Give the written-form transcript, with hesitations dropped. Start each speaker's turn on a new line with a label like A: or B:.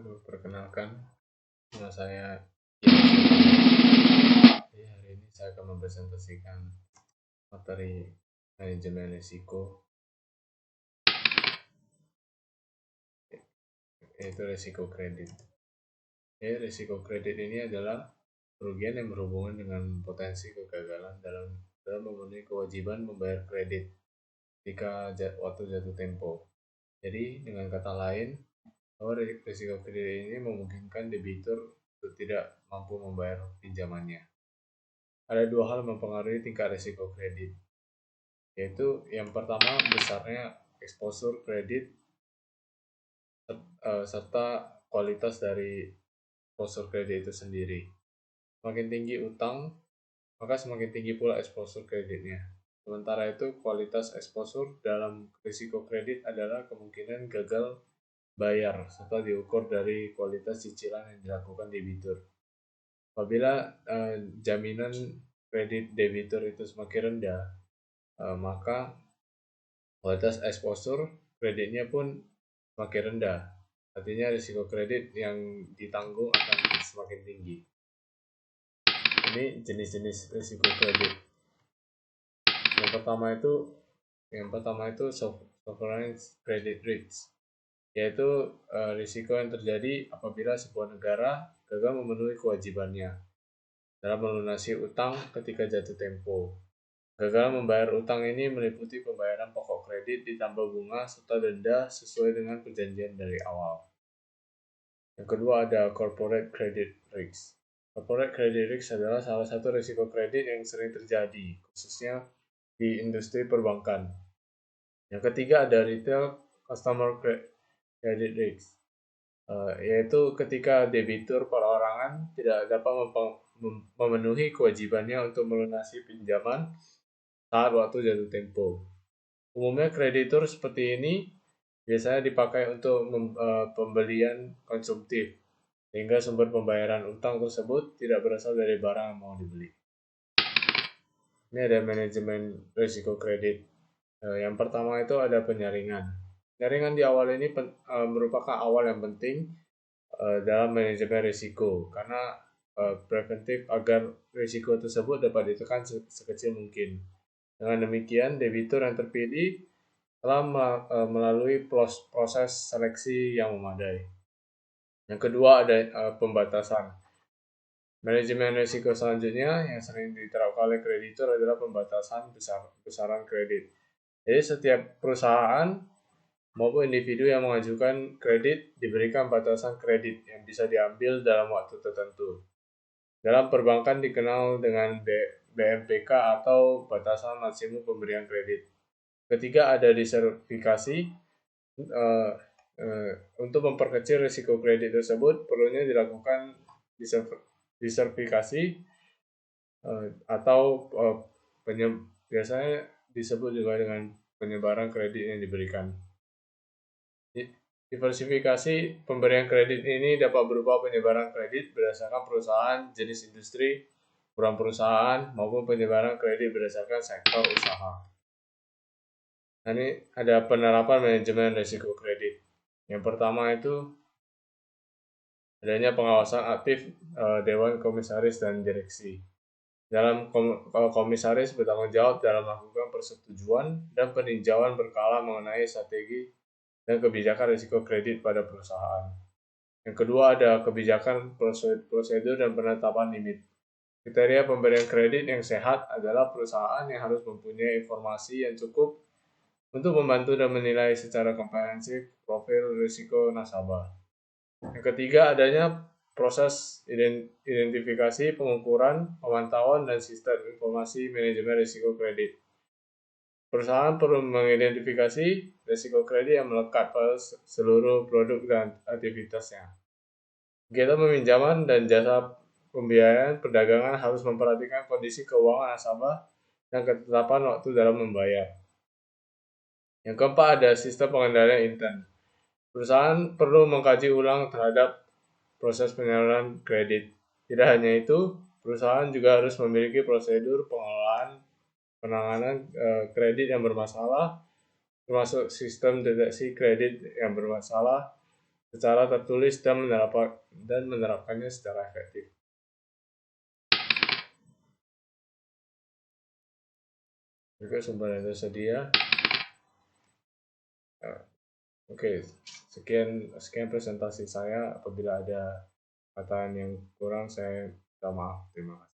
A: Perkenalkan, nama saya. Hari ini saya akan mempresentasikan materi manajemen risiko, yaitu risiko kredit. Risiko kredit ini adalah kerugian yang berhubungan dengan potensi kegagalan dalam memenuhi kewajiban membayar kredit ketika waktu jatuh tempo. Jadi, dengan kata lain, bahwa risiko kredit ini memungkinkan debitur untuk tidak mampu membayar pinjamannya. Ada dua hal mempengaruhi tingkat risiko kredit, yaitu yang pertama besarnya exposure kredit serta kualitas dari exposure kredit itu sendiri. Semakin tinggi utang, maka semakin tinggi pula exposure kreditnya. Sementara itu, kualitas exposure dalam risiko kredit adalah kemungkinan gagal bayar serta diukur dari kualitas cicilan yang dilakukan debitur. Apabila jaminan kredit debitur itu semakin rendah, maka kualitas exposure kreditnya pun semakin rendah. Artinya risiko kredit yang ditanggung akan semakin tinggi. Ini jenis-jenis risiko kredit. Yang pertama itu sovereign credit risk, yaitu risiko yang terjadi apabila sebuah negara gagal memenuhi kewajibannya dalam melunasi utang ketika jatuh tempo. Gagal membayar utang ini meliputi pembayaran pokok kredit ditambah bunga serta denda sesuai dengan perjanjian dari awal. Yang kedua ada corporate credit risk. Corporate credit risk adalah salah satu risiko kredit yang sering terjadi, khususnya di industri perbankan. Yang ketiga ada retail customer credit risk, yaitu ketika debitur perorangan tidak dapat memenuhi kewajibannya untuk melunasi pinjaman saat waktu jatuh tempo. Umumnya kreditur seperti ini biasanya dipakai untuk pembelian konsumtif, sehingga sumber pembayaran utang tersebut tidak berasal dari barang yang mau dibeli. Ini ada manajemen risiko kredit. Yang pertama itu ada penyaringan. Penyaringan di awal ini merupakan awal yang penting dalam manajemen risiko, karena preventif agar risiko tersebut dapat ditekan sekecil mungkin. Dengan demikian, debitur yang terpilih telah melalui proses seleksi yang memadai. Yang kedua ada pembatasan. Manajemen risiko selanjutnya yang sering diterapkan oleh kreditur adalah pembatasan besaran kredit. Jadi setiap perusahaan maupun individu yang mengajukan kredit diberikan batasan kredit yang bisa diambil dalam waktu tertentu. Dalam perbankan dikenal dengan BMPK atau batasan maksimum pemberian kredit. Ketiga ada disertifikasi. Untuk memperkecil risiko kredit tersebut perlunya dilakukan disertifikasi atau biasanya disebut juga dengan penyebaran kredit yang diberikan. Diversifikasi pemberian kredit ini dapat berupa penyebaran kredit berdasarkan perusahaan, jenis industri, ukuran perusahaan, maupun penyebaran kredit berdasarkan sektor usaha. Nah, ini ada penerapan manajemen risiko kredit. Yang pertama itu adanya pengawasan aktif Dewan Komisaris dan Direksi. Dalam komisaris bertanggung jawab dalam melakukan persetujuan dan peninjauan berkala mengenai strategi dan kebijakan risiko kredit pada perusahaan. Yang kedua ada kebijakan prosedur dan penetapan limit. Kriteria pemberian kredit yang sehat adalah perusahaan yang harus mempunyai informasi yang cukup untuk membantu dan menilai secara komprehensif profil risiko nasabah. Yang ketiga adanya proses identifikasi, pengukuran, pemantauan, dan sistem informasi manajemen risiko kredit. Perusahaan perlu mengidentifikasi risiko kredit yang melekat pada seluruh produk dan aktivitasnya. Kegiatan peminjaman dan jasa pembiayaan perdagangan harus memperhatikan kondisi keuangan nasabah dan ketetapan waktu dalam membayar. Yang keempat ada sistem pengendalian intern. Perusahaan perlu mengkaji ulang terhadap proses penyaluran kredit. Tidak hanya itu, perusahaan juga harus memiliki prosedur penanganan kredit yang bermasalah, termasuk sistem deteksi kredit yang bermasalah, secara tertulis dan menerapkannya secara efektif. Juga sumber yang tersedia. Oke, sekian presentasi saya. Apabila ada kata yang kurang, saya minta maaf. Terima kasih.